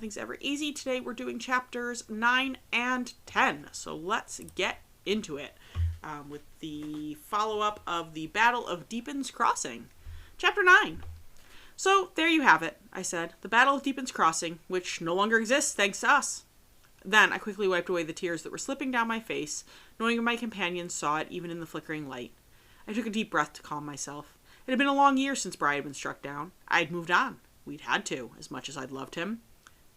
Nothing's Ever Easy. Today we're doing chapters 9 and 10. So let's get into it with the follow-up of the Battle of Deepin's Crossing. Chapter 9. So there you have it, I said. The Battle of Deepin's Crossing, which no longer exists thanks to us. Then I quickly wiped away the tears that were slipping down my face, knowing my companions saw it even in the flickering light. I took a deep breath to calm myself. It had been a long year since Bri had been struck down. I'd moved on. We'd had to, as much as I'd loved him.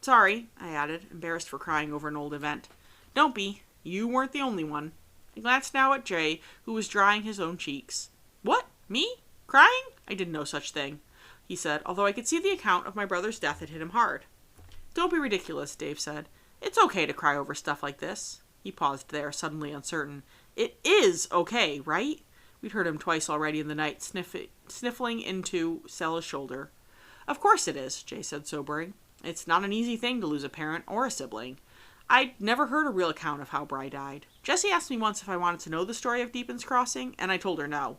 Sorry, I added, embarrassed for crying over an old event. Don't be. You weren't the only one. I glanced now at Jay, who was drying his own cheeks. What? Me? Crying? I did no such thing, he said, although I could see the account of my brother's death had hit him hard. Don't be ridiculous, Dave said. It's okay to cry over stuff like this. He paused there, suddenly uncertain. It is okay, right? We'd heard him twice already in the night, sniffling into Stella's shoulder. Of course it is, Jay said, sobering. It's not an easy thing to lose a parent or a sibling. I'd never heard a real account of how Bri died. Jessie asked me once if I wanted to know the story of Deepin's Crossing, and I told her no.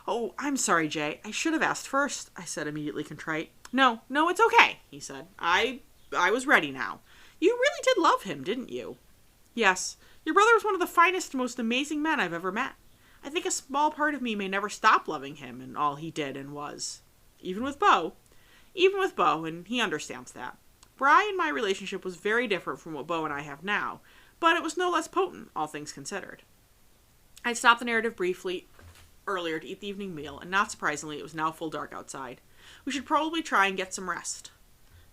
Oh, I'm sorry, Jay. I should have asked first, I said, immediately contrite. No, it's okay, he said. I was ready now. You really did love him, didn't you? Yes. Your brother was one of the finest, most amazing men I've ever met. I think a small part of me may never stop loving him and all he did and was. Even with Bo, and he understands that. Bri and my relationship was very different from what Bo and I have now, but it was no less potent, all things considered. I'd stopped the narrative briefly earlier to eat the evening meal, and not surprisingly, it was now full dark outside. We should probably try and get some rest.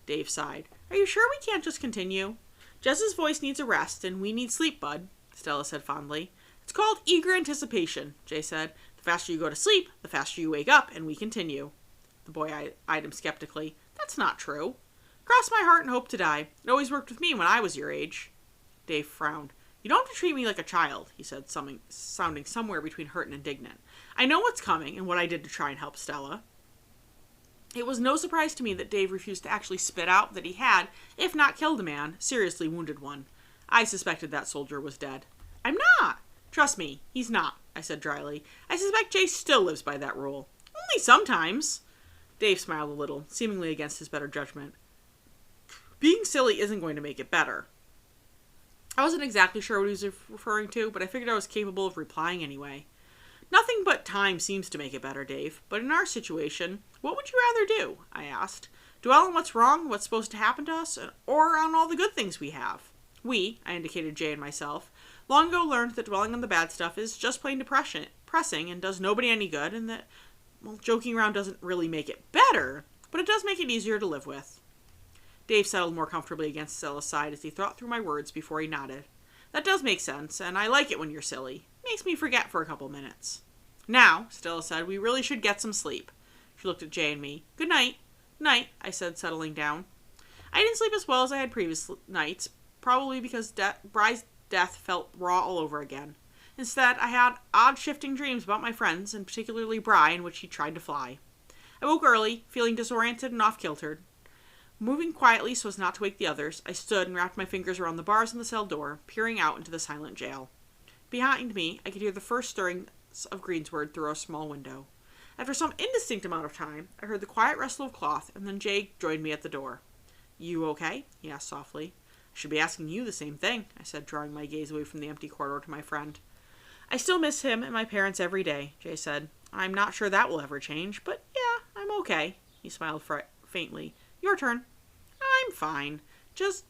Dave sighed. Are you sure we can't just continue? Jess's voice needs a rest, and we need sleep, bud, Stella said fondly. It's called eager anticipation, Jay said. The faster you go to sleep, the faster you wake up, and we continue. The boy eyed him skeptically. That's not true. Cross my heart and hope to die. It always worked with me when I was your age. Dave frowned. You don't have to treat me like a child, he said, sounding somewhere between hurt and indignant. I know what's coming and what I did to try and help Stella. It was no surprise to me that Dave refused to actually spit out that he had, if not killed a man, seriously wounded one. I suspected that soldier was dead. I'm not. Trust me, he's not, I said dryly. I suspect Jay still lives by that rule. Only sometimes. Dave smiled a little, seemingly against his better judgment. Being silly isn't going to make it better. I wasn't exactly sure what he was referring to, but I figured I was capable of replying anyway. Nothing but time seems to make it better, Dave. But in our situation, what would you rather do? I asked. Dwell on what's wrong, what's supposed to happen to us, or on all the good things we have? We, I indicated Jay and myself, long ago learned that dwelling on the bad stuff is just plain depressing and does nobody any good, and that, well, joking around doesn't really make it better, but it does make it easier to live with. Dave settled more comfortably against Stella's side as he thought through my words before he nodded. That does make sense, and I like it when you're silly. Makes me forget for a couple minutes. Now, Stella said, we really should get some sleep. She looked at Jay and me. Good night. Night, I said, settling down. I didn't sleep as well as I had previous nights, probably because Bri's death felt raw all over again. Instead, I had odd shifting dreams about my friends, and particularly Bri, in which he tried to fly. I woke early, feeling disoriented and off-kiltered. Moving quietly so as not to wake the others, I stood and wrapped my fingers around the bars in the cell door, peering out into the silent jail. Behind me, I could hear the first stirrings of greensward through a small window. After some indistinct amount of time, I heard the quiet rustle of cloth, and then Jay joined me at the door. You okay? He asked softly. I should be asking you the same thing, I said, drawing my gaze away from the empty corridor to my friend. I still miss him and my parents every day, Jay said. I'm not sure that will ever change, but yeah, I'm okay. He smiled faintly. Your turn. I'm fine. Just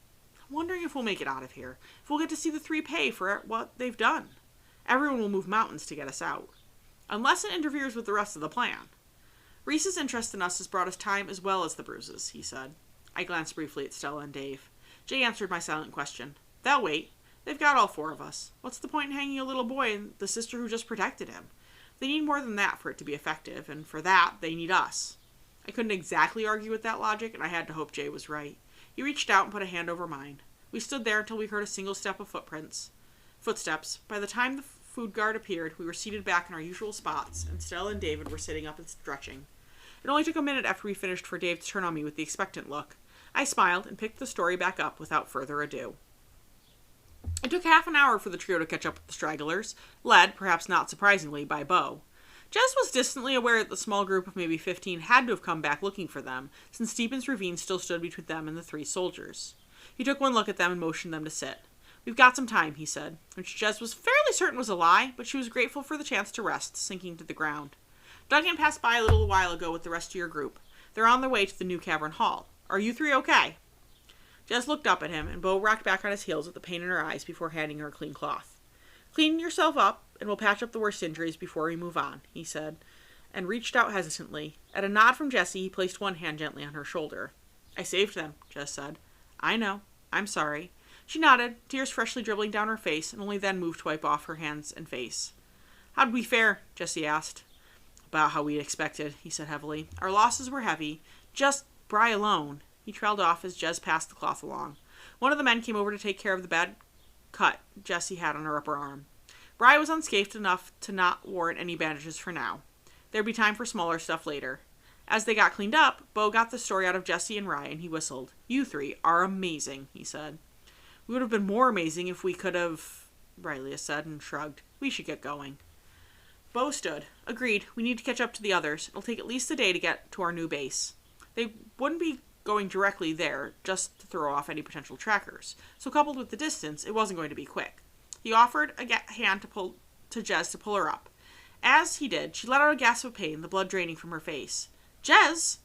wondering if we'll make it out of here. If we'll get to see the three pay for what they've done. Everyone will move mountains to get us out. Unless it interferes with the rest of the plan. Rees's interest in us has brought us time as well as the bruises, he said. I glanced briefly at Stella and Dave. Jay answered my silent question. They'll wait. They've got all four of us. What's the point in hanging a little boy and the sister who just protected him? They need more than that for it to be effective, and for that, they need us. I couldn't exactly argue with that logic, and I had to hope Jay was right. He reached out and put a hand over mine. We stood there until we heard a single step of footsteps. By the time the food guard appeared, we were seated back in our usual spots, and Stella and David were sitting up and stretching. It only took a minute after we finished for Dave to turn on me with the expectant look. I smiled and picked the story back up without further ado. It took half an hour for the trio to catch up with the stragglers, led, perhaps not surprisingly, by Bo. Jess was distantly aware that the small group of maybe 15 had to have come back looking for them, since Deepin's ravine still stood between them and the three soldiers. He took one look at them and motioned them to sit. "We've got some time," he said, which Jez was fairly certain was a lie, but she was grateful for the chance to rest, sinking to the ground. "Duncan passed by a little while ago with the rest of your group. They're on their way to the new cavern hall. Are you three okay?" Jez looked up at him, and Bo rocked back on his heels with the pain in her eyes before handing her a clean cloth. "Clean yourself up, and we'll patch up the worst injuries before we move on," he said, and reached out hesitantly. At a nod from Jessie, he placed one hand gently on her shoulder. "I saved them," Jez said. "I know. I'm sorry." She nodded, tears freshly dribbling down her face, and only then moved to wipe off her hands and face. "How'd we fare?" Jessie asked. "About how we'd expected," he said heavily. "Our losses were heavy. Just Bry alone." He trailed off as Jez passed the cloth along. One of the men came over to take care of the bad cut Jessie had on her upper arm. Bry was unscathed enough to not warrant any bandages for now. There'd be time for smaller stuff later. As they got cleaned up, Bo got the story out of Jessie and Rye, and he whistled. "You three are amazing," he said. "We would have been more amazing if we could have," Riley said, and shrugged. "We should get going." Bo stood. "Agreed. We need to catch up to the others. It'll take at least a day to get to our new base." They wouldn't be going directly there, just to throw off any potential trackers. So coupled with the distance, it wasn't going to be quick. He offered a hand to Jez to pull her up. As he did, she let out a gasp of pain, the blood draining from her face. "Jez!"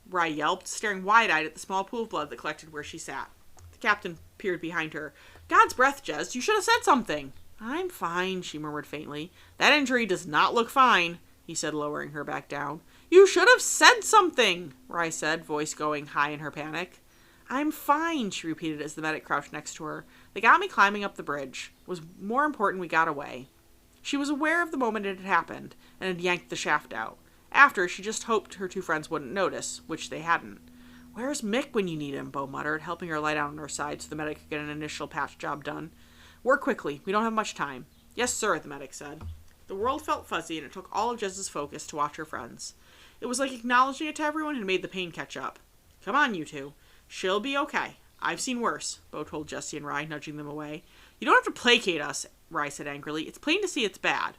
Rye yelped, staring wide-eyed at the small pool of blood that collected where she sat. The captain peered behind her. "God's breath, Jez, you should have said something." "I'm fine," she murmured faintly. "That injury does not look fine," he said, lowering her back down. "You should have said something," Rye said, voice going high in her panic. "I'm fine," she repeated as the medic crouched next to her. "They got me climbing up the bridge. It was more important we got away." She was aware of the moment it had happened, and had yanked the shaft out. After, she just hoped her two friends wouldn't notice, which they hadn't. "Where's Mick when you need him?" Bo muttered, helping her lie down on her side so the medic could get an initial patch job done. "Work quickly. We don't have much time." "Yes, sir," the medic said. The world felt fuzzy, and it took all of Jez's focus to watch her friends. It was like acknowledging it to everyone had made the pain catch up. "Come on, you two. She'll be okay. I've seen worse," Bo told Jessie and Rye, nudging them away. "You don't have to placate us," Rye said angrily. "It's plain to see it's bad."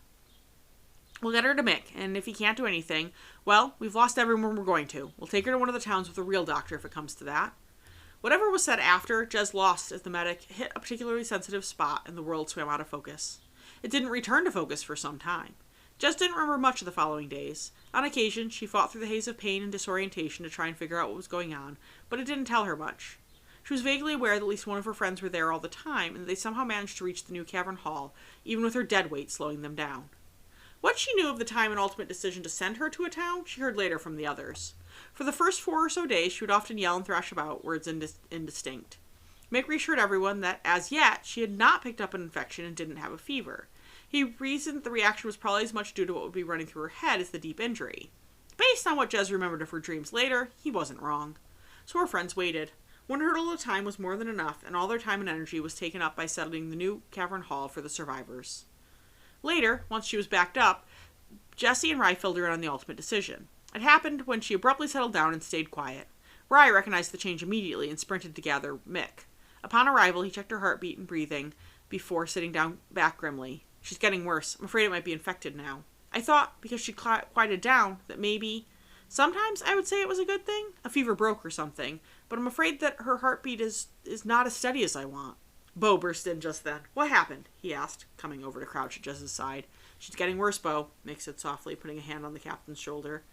"We'll get her to Mick, and if he can't do anything, well, we've lost everyone we're going to. We'll take her to one of the towns with a real doctor if it comes to that." Whatever was said after, Jez lost as the medic hit a particularly sensitive spot and the world swam out of focus. It didn't return to focus for some time. Jez didn't remember much of the following days. On occasion, she fought through the haze of pain and disorientation to try and figure out what was going on, but it didn't tell her much. She was vaguely aware that at least one of her friends were there all the time, and that they somehow managed to reach the new cavern hall, even with her dead weight slowing them down. What she knew of the time and ultimate decision to send her to a town, she heard later from the others. For the first 4 or so days, she would often yell and thrash about, words indistinct. Mick reassured everyone that, as yet, she had not picked up an infection and didn't have a fever. He reasoned the reaction was probably as much due to what would be running through her head as the deep injury. Based on what Jez remembered of her dreams later, he wasn't wrong. So her friends waited. One hurdle at a time was more than enough, and all their time and energy was taken up by settling the new cavern hall for the survivors. Later, once she was backed up, Jessie and Rye filled her in on the ultimate decision. It happened when she abruptly settled down and stayed quiet. Rye recognized the change immediately and sprinted to gather Mick. Upon arrival, he checked her heartbeat and breathing before sitting down back grimly. "She's getting worse. I'm afraid it might be infected now. I thought, because she quieted down, that maybe... Sometimes I would say it was a good thing. A fever broke or something. But I'm afraid that her heartbeat is not as steady as I want." Bo burst in just then. "What happened?" he asked, coming over to crouch at Jez's side. "She's getting worse, Bo," Mick said softly, putting a hand on the captain's shoulder.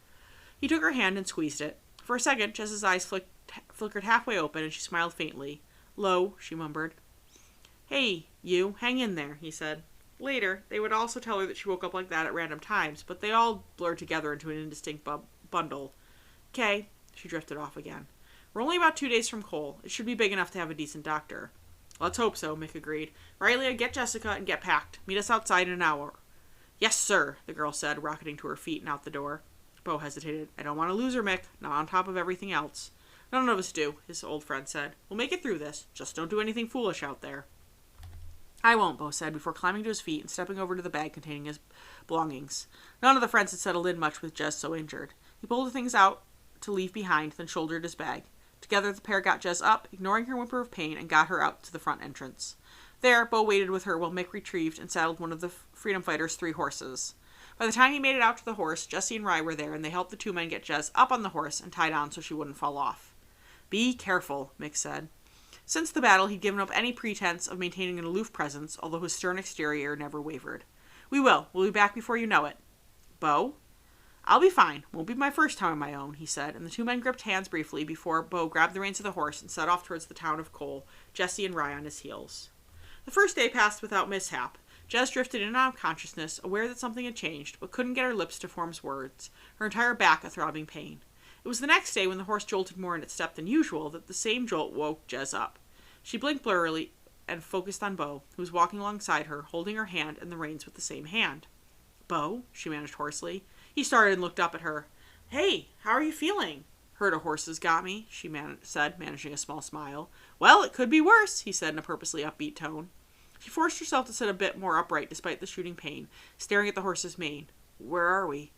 He took her hand and squeezed it. For a second, Jez's eyes flickered halfway open, and she smiled faintly. "Low," she mumbled. "Hey, you, hang in there," he said. Later, they would also tell her that she woke up like that at random times, but they all blurred together into an indistinct bundle. "'Kay," she drifted off again. "We're only about 2 days from Cole. It should be big enough to have a decent doctor." "Let's hope so," Mick agreed. "Riley, get Jessica and get packed. Meet us outside in an hour." "Yes, sir," the girl said, rocketing to her feet and out the door. Bo hesitated. "I don't want to lose her, Mick, not on top of everything else." "None of us do," his old friend said. "We'll make it through this. Just don't do anything foolish out there." "I won't," Bo said, before climbing to his feet and stepping over to the bag containing his belongings. None of the friends had settled in much with Jez so injured. He pulled the things out to leave behind, then shouldered his bag. Together, the pair got Jez up, ignoring her whimper of pain, and got her out to the front entrance. There, Bo waited with her while Mick retrieved and saddled one of the freedom fighters' 3 horses. By the time he made it out to the horse, Jessie and Rye were there, and they helped the 2 men get Jez up on the horse and tied on so she wouldn't fall off. "Be careful," Mick said. Since the battle, he'd given up any pretense of maintaining an aloof presence, although his stern exterior never wavered. We will. We'll be back before you know it. Bo? I'll be fine. Won't be my first time on my own, he said, and the two men gripped hands briefly before Bo grabbed the reins of the horse and set off towards the town of Cole, Jesse and Rye on his heels. The first day passed without mishap. Jess drifted in and out of consciousness, aware that something had changed, but couldn't get her lips to form words, her entire back a throbbing pain. It was the next day, when the horse jolted more in its step than usual, that the same jolt woke Jess up. She blinked blurrily and focused on Bo, who was walking alongside her, holding her hand and the reins with the same hand. Bo, she managed hoarsely. He started and looked up at her. Hey, how are you feeling? Herd of horses got me, she said, managing a small smile. Well, it could be worse, he said in a purposely upbeat tone. She forced herself to sit a bit more upright despite the shooting pain, staring at the horse's mane. Where are we?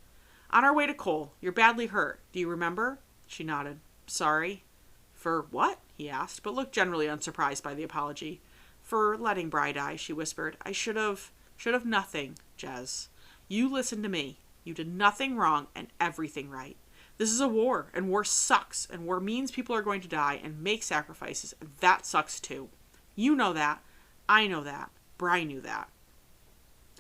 On our way to Cole. You're badly hurt. Do you remember? She nodded. Sorry. For what? He asked, but looked generally unsurprised by the apology. For letting Bri die, she whispered. I should have nothing, Jez. You listen to me. You did nothing wrong and everything right. This is a war, and war sucks, and war means people are going to die and make sacrifices, and that sucks too. You know that. I know that. Bri knew that.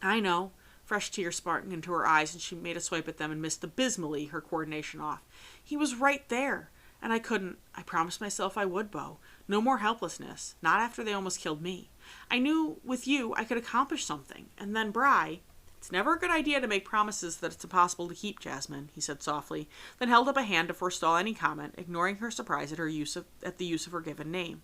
I know. Fresh tears sparkling into her eyes, and she made a swipe at them and missed abysmally, her coordination off. He was right there, and I couldn't. I promised myself I would, Bo. No more helplessness. Not after they almost killed me. I knew with you I could accomplish something. And then Bri... It's never a good idea to make promises that it's impossible to keep, Jasmine, he said softly, then held up a hand to forestall any comment, ignoring her surprise at the use of her given name.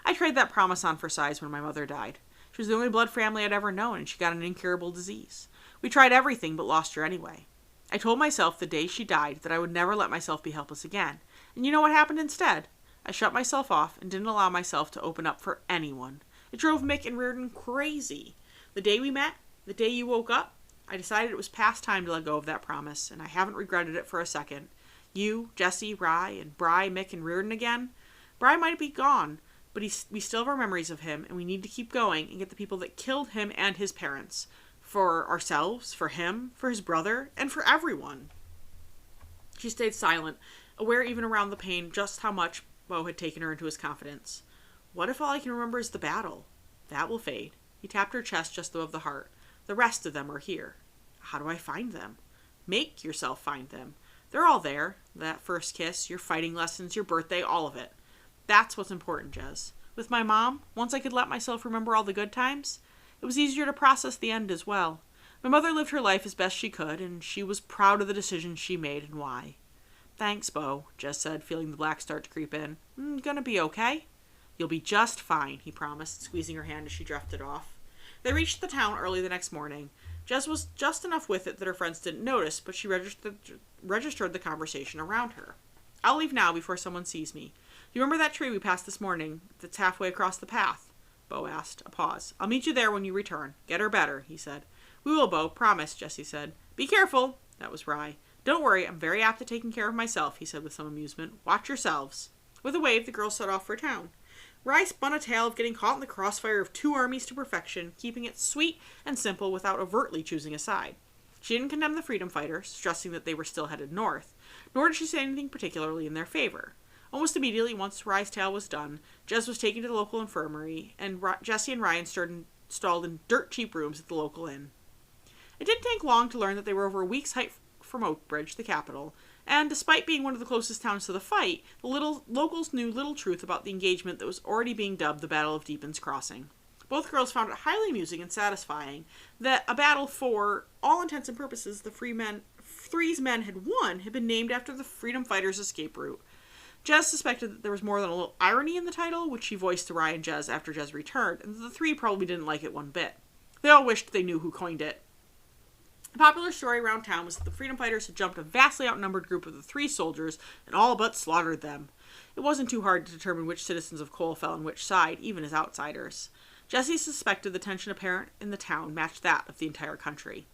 I tried that promise on for size when my mother died. She was the only blood family I'd ever known, and she got an incurable disease. We tried everything, but lost her anyway. I told myself the day she died that I would never let myself be helpless again. And you know what happened instead? I shut myself off and didn't allow myself to open up for anyone. It drove Mick and Reardon crazy. The day we met, the day you woke up, I decided it was past time to let go of that promise, and I haven't regretted it for a second. You, Jesse, Rye, and Bri, Mick, and Reardon again? Bri might be gone, but we still have our memories of him, and we need to keep going and get the people that killed him and his parents. For ourselves, for him, for his brother, and for everyone. She stayed silent, aware even around the pain just how much Bo had taken her into his confidence. What if all I can remember is the battle? That will fade. He tapped her chest just above the heart. The rest of them are here. How do I find them? Make yourself find them. They're all there. That first kiss, your fighting lessons, your birthday, all of it. That's what's important, Jez. With my mom, once I could let myself remember all the good times, it was easier to process the end as well. My mother lived her life as best she could, and she was proud of the decisions she made and why. Thanks, Bo, Jez said, feeling the black start to creep in. Gonna be okay? You'll be just fine, he promised, squeezing her hand as she drifted off. They reached the town early the next morning. Jez was just enough with it that her friends didn't notice, but she registered the conversation around her. I'll leave now before someone sees me. Do you remember that tree we passed this morning that's halfway across the path? Bo asked. A pause. I'll meet you there when you return. Get her better, he said. We will, Bo. Promise, Jesse said. Be careful. That was Rye. Don't worry, I'm very apt at taking care of myself, he said with some amusement. Watch yourselves. With a wave, the girls set off for town. Rye spun a tale of getting caught in the crossfire of two armies to perfection, keeping it sweet and simple without overtly choosing a side. She didn't condemn the freedom fighters, stressing that they were still headed north, nor did she say anything particularly in their favor. Almost immediately, once Rye's tale was done, Jez was taken to the local infirmary, and Jesse and Ryan installed in dirt-cheap rooms at the local inn. It didn't take long to learn that they were over a week's hike from Oakbridge, the capital, and despite being one of the closest towns to the fight, the locals knew little truth about the engagement that was already being dubbed the Battle of Deepin's Crossing. Both girls found it highly amusing and satisfying that a battle for all intents and purposes the Three's men had won had been named after the freedom fighters' escape route. Jez suspected that there was more than a little irony in the title, which she voiced to Rye and Jez after Jez returned, and the three probably didn't like it one bit. They all wished they knew who coined it. The popular story around town was that the freedom fighters had jumped a vastly outnumbered group of the three soldiers and all but slaughtered them. It wasn't too hard to determine which citizens of Cole fell on which side, even as outsiders. Jesse suspected the tension apparent in the town matched that of the entire country.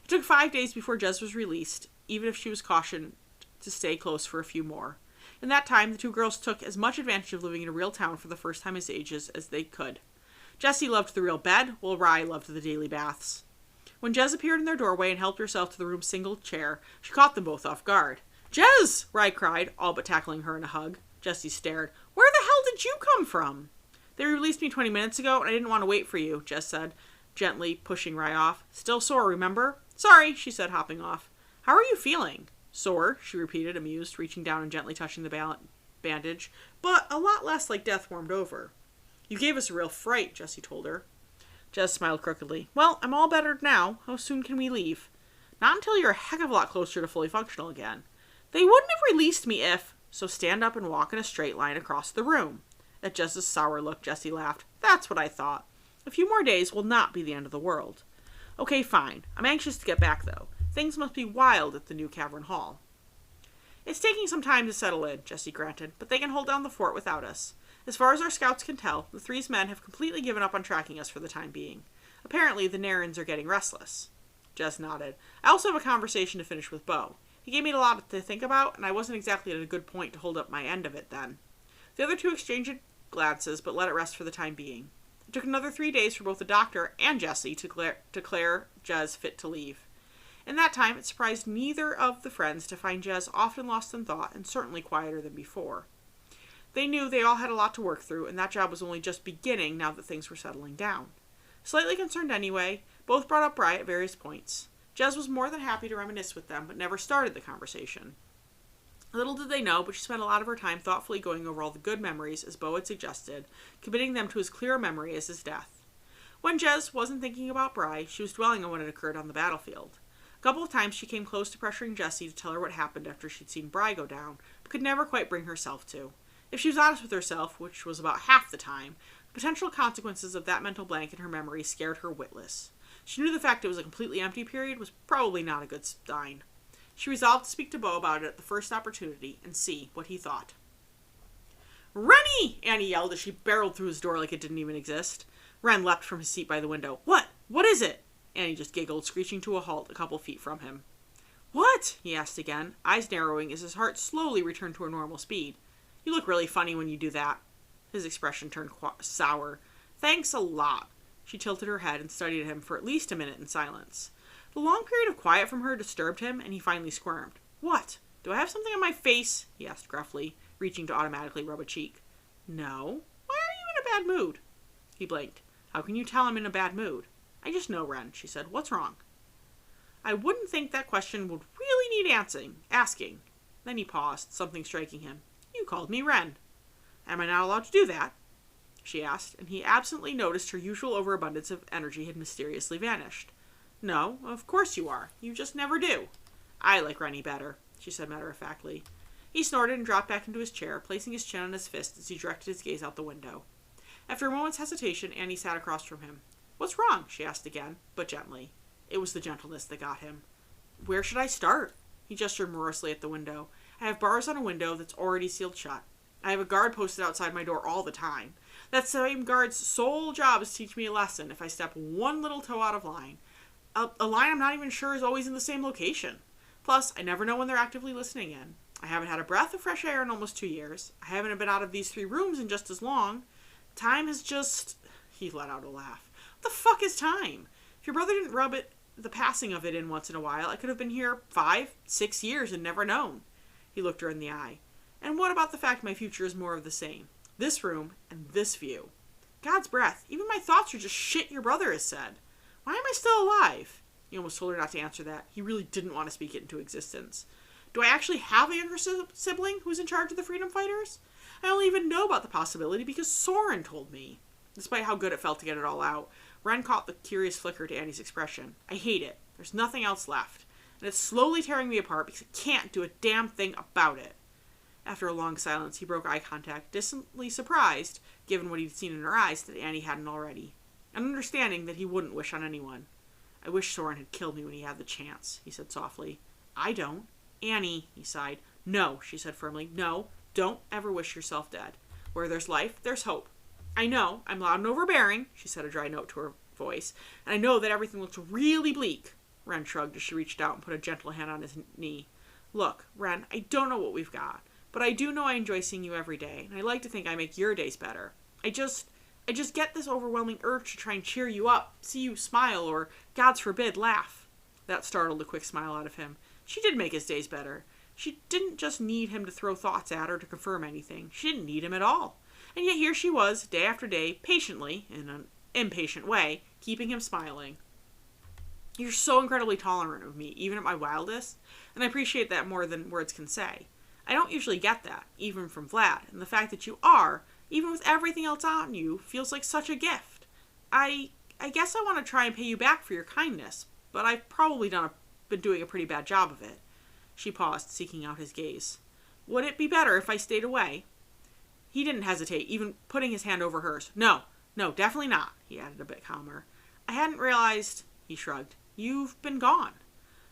It took 5 days before Jez was released, even if she was cautioned to stay close for a few more. In that time, the two girls took as much advantage of living in a real town for the first time as ages as they could. Jessie loved the real bed, while Rye loved the daily baths. When Jez appeared in their doorway and helped herself to the room's single chair, she caught them both off guard. "Jez!" Rye cried, all but tackling her in a hug. Jessie stared. "Where the hell did you come from?" They released me 20 minutes ago, and I didn't want to wait for you, Jess said, gently pushing Rye off. Still sore, remember? Sorry, she said, hopping off. How are you feeling? Sore, she repeated, amused, reaching down and gently touching the bandage, but a lot less like death warmed over. You gave us a real fright, Jessie told her. Jess smiled crookedly. Well, I'm all better now. How soon can we leave? Not until you're a heck of a lot closer to fully functional again. They wouldn't have released me if... So stand up and walk in a straight line across the room. At Jess's sour look, Jessie laughed. That's what I thought. A few more days will not be the end of the world. Okay, fine. I'm anxious to get back, though. Things must be wild at the new cavern hall. It's taking some time to settle in, Jessie granted, but they can hold down the fort without us. As far as our scouts can tell, the Three's men have completely given up on tracking us for the time being. Apparently, the Narrans are getting restless. Jess nodded. I also have a conversation to finish with Beau. He gave me a lot to think about, and I wasn't exactly at a good point to hold up my end of it then. The other two exchanged glances, but let it rest for the time being. It took another 3 days for both the doctor and Jessie to declare Jez fit to leave. In that time, it surprised neither of the friends to find Jez often lost in thought and certainly quieter than before. They knew they all had a lot to work through, and that job was only just beginning now that things were settling down. Slightly concerned anyway, both brought up Bri at various points. Jez was more than happy to reminisce with them, but never started the conversation. Little did they know, but she spent a lot of her time thoughtfully going over all the good memories, as Beau had suggested, committing them to as clear a memory as his death. When Jez wasn't thinking about Bri, she was dwelling on what had occurred on the battlefield. A couple of times she came close to pressuring Jessie to tell her what happened after she'd seen Bri go down, but could never quite bring herself to. If she was honest with herself, which was about half the time, the potential consequences of that mental blank in her memory scared her witless. She knew the fact it was a completely empty period was probably not a good sign. She resolved to speak to Beau about it at the first opportunity and see what he thought. Rennie! Annie yelled as she barreled through his door like it didn't even exist. Ren leapt from his seat by the window. What? What is it? Annie just giggled, screeching to a halt a couple feet from him. What? He asked again, eyes narrowing as his heart slowly returned to a normal speed. You look really funny when you do that. His expression turned sour. Thanks a lot. She tilted her head and studied him for at least a minute in silence. The long period of quiet from her disturbed him, and he finally squirmed. What? Do I have something on my face? He asked gruffly, reaching to automatically rub a cheek. No. Why are you in a bad mood? He blinked. How can you tell I'm in a bad mood? I just know, Ren, she said. What's wrong? I wouldn't think that question would really need asking. Then he paused, something striking him. You called me Ren. Am I not allowed to do that? She asked, and he absently noticed her usual overabundance of energy had mysteriously vanished. No, of course you are. You just never do. I like Rennie better, she said matter-of-factly. He snorted and dropped back into his chair, placing his chin on his fist as he directed his gaze out the window. After a moment's hesitation, Annie sat across from him. What's wrong? She asked again, but gently. It was the gentleness that got him. Where should I start? He gestured morosely at the window. I have bars on a window that's already sealed shut. I have a guard posted outside my door all the time. That same guard's sole job is to teach me a lesson if I step one little toe out of line. A line I'm not even sure is always in the same location. Plus, I never know when they're actively listening in. I haven't had a breath of fresh air in almost 2 years. I haven't been out of these 3 rooms in just as long. Time has just... He let out a laugh. What the fuck is time? If your brother didn't rub the passing of it in once in a while, I could have been here 5, 6 years and never known. He looked her in the eye. And what about the fact my future is more of the same? This room and this view. God's breath, even my thoughts are just shit your brother has said. Why am I still alive? He almost told her not to answer that. He really didn't want to speak it into existence. Do I actually have a younger sibling who's in charge of the freedom fighters? I only even know about the possibility because Soren told me. Despite how good it felt to get it all out, Ren caught the curious flicker to Annie's expression. I hate it. There's nothing else left. And it's slowly tearing me apart because I can't do a damn thing about it. After a long silence, he broke eye contact, distantly surprised, given what he'd seen in her eyes, that Annie hadn't already. An understanding that he wouldn't wish on anyone. I wish Soren had killed me when he had the chance, he said softly. I don't. Annie, he sighed. No, she said firmly. No, don't ever wish yourself dead. Where there's life, there's hope. I know, I'm loud and overbearing, she said, a dry note to her voice, and I know that everything looks really bleak. Ren shrugged as she reached out and put a gentle hand on his knee. Look, Ren, I don't know what we've got, but I do know I enjoy seeing you every day, and I like to think I make your days better. I just get this overwhelming urge to try and cheer you up, see you smile, or, God forbid, laugh. That startled a quick smile out of him. She did make his days better. She didn't just need him to throw thoughts at or to confirm anything. She didn't need him at all. And yet here she was, day after day, patiently, in an impatient way, keeping him smiling. You're so incredibly tolerant of me, even at my wildest, and I appreciate that more than words can say. I don't usually get that, even from Vlad, and the fact that you are, even with everything else on you, feels like such a gift. I guess I want to try and pay you back for your kindness, but I've probably been doing a pretty bad job of it. She paused, seeking out his gaze. Would it be better if I stayed away? He didn't hesitate, even putting his hand over hers. No, definitely not, he added a bit calmer. I hadn't realized, he shrugged. You've been gone.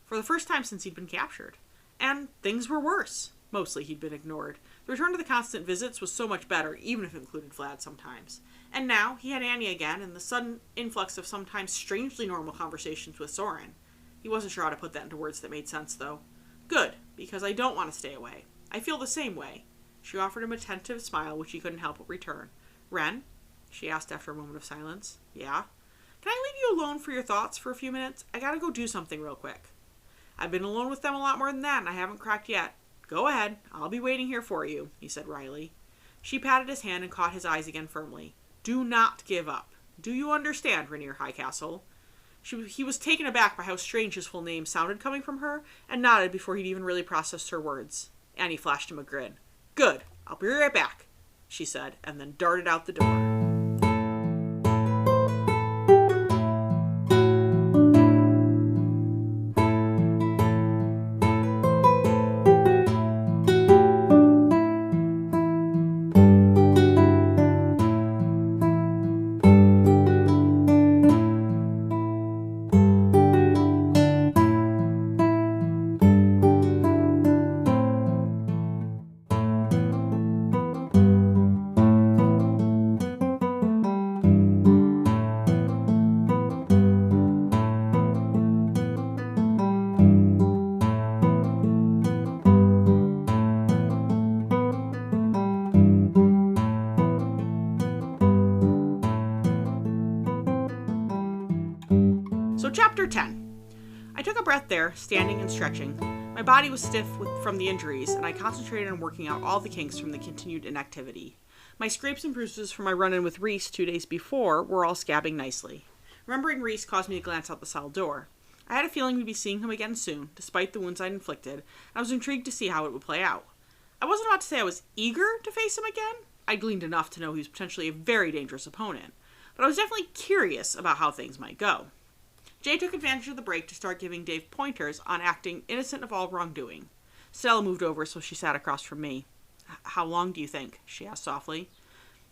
For the first time since he'd been captured. And things were worse. Mostly he'd been ignored. The return to the constant visits was so much better, even if it included Vlad sometimes. And now he had Annie again, and the sudden influx of sometimes strangely normal conversations with Soren. He wasn't sure how to put that into words that made sense, though. Good, because I don't want to stay away. I feel the same way. She offered him a tentative smile, which he couldn't help but return. Ren? She asked after a moment of silence. Yeah? Can I leave you alone for your thoughts for a few minutes? I gotta go do something real quick. I've been alone with them a lot more than that, and I haven't cracked yet. Go ahead. I'll be waiting here for you, he said wryly. She patted his hand and caught his eyes again firmly. Do not give up. Do you understand, Rainier Highcastle? He was taken aback by how strange his full name sounded coming from her, and nodded before he'd even really processed her words. Annie flashed him a grin. Good. I'll be right back, she said, and then darted out the door. So chapter 10. I took a breath there, standing and stretching. My body was stiff from the injuries, and I concentrated on working out all the kinks from the continued inactivity. My scrapes and bruises from my run-in with Rees 2 days before were all scabbing nicely. Remembering Rees caused me to glance out the cell door. I had a feeling we'd be seeing him again soon, despite the wounds I'd inflicted, and I was intrigued to see how it would play out. I wasn't about to say I was eager to face him again. I gleaned enough to know he was potentially a very dangerous opponent, but I was definitely curious about how things might go. Jay took advantage of the break to start giving Dave pointers on acting innocent of all wrongdoing. Stella moved over so she sat across from me. How long do you think? She asked softly.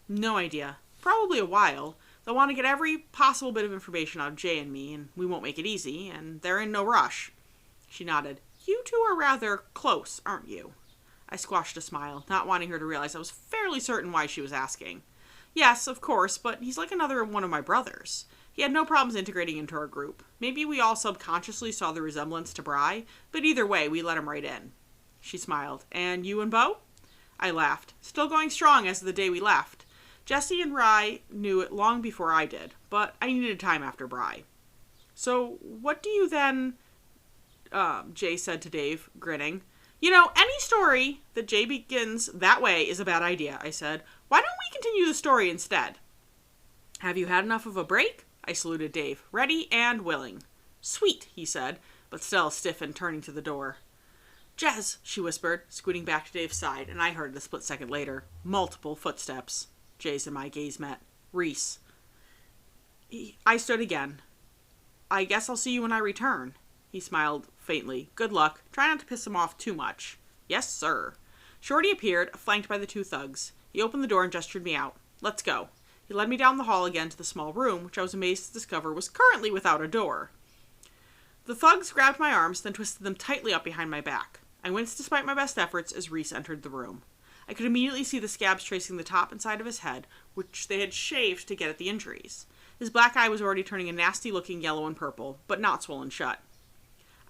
No idea. Probably a while. They'll want to get every possible bit of information out of Jay and me, and we won't make it easy, and they're in no rush. She nodded. You two are rather close, aren't you? I squashed a smile, not wanting her to realize I was fairly certain why she was asking. Yes, of course, but he's like another one of my brothers. He had no problems integrating into our group. Maybe we all subconsciously saw the resemblance to Bry, but either way, we let him right in. She smiled. And you and Bo? I laughed. Still going strong as of the day we left. Jesse and Rye knew it long before I did, but I needed time after Bry. So, what do you then... Jay said to Dave, grinning. You know, any story that Jay begins that way is a bad idea, I said. Why don't we continue the story instead? Have you had enough of a break? I saluted Dave, ready and willing. Sweet, he said, but Stella stiffened, turning to the door. Jez, she whispered, scooting back to Dave's side, and I heard it a split second later. Multiple footsteps. Jay's and my gaze met. Rees. I stood again. I guess I'll see you when I return. He smiled faintly. Good luck. Try not to piss him off too much. Yes, sir. Shorty appeared, flanked by the two thugs. He opened the door and gestured me out. Let's go. He led me down the hall again to the small room, which I was amazed to discover was currently without a door. The thugs grabbed my arms, then twisted them tightly up behind my back. I winced despite my best efforts as Rees entered the room. I could immediately see the scabs tracing the top and side of his head, which they had shaved to get at the injuries. His black eye was already turning a nasty-looking yellow and purple, but not swollen shut.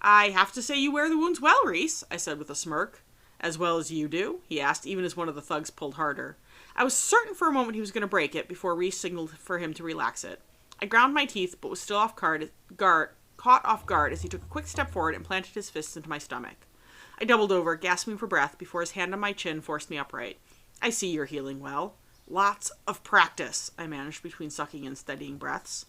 I have to say you wear the wounds well, Rees, I said with a smirk. As well as you do? He asked, even as one of the thugs pulled harder. I was certain for a moment he was going to break it before Rees signaled for him to relax it. I ground my teeth, but was still caught off guard as he took a quick step forward and planted his fists into my stomach. I doubled over, gasping for breath, before his hand on my chin forced me upright. I see you're healing well. Lots of practice, I managed between sucking and steadying breaths.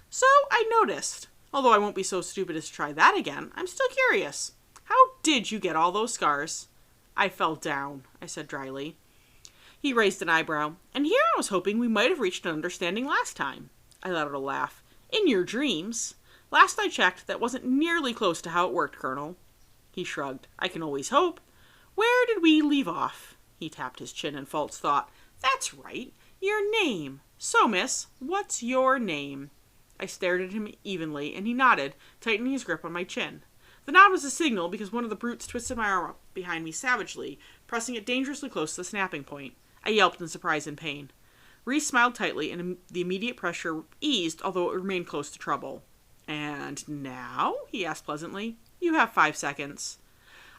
So I noticed. Although I won't be so stupid as to try that again, I'm still curious. How did you get all those scars? I fell down, I said dryly. He raised an eyebrow, and here I was hoping we might have reached an understanding last time. I let out a laugh. In your dreams. Last I checked, that wasn't nearly close to how it worked, Colonel. He shrugged. I can always hope. Where did we leave off? He tapped his chin in false thought. That's right. Your name. So, miss, what's your name? I stared at him evenly, and he nodded, tightening his grip on my chin. The nod was a signal because one of the brutes twisted my arm up behind me savagely, pressing it dangerously close to the snapping point. I yelped in surprise and pain. Rees smiled tightly, and the immediate pressure eased, although it remained close to trouble. And now? He asked pleasantly. You have 5 seconds.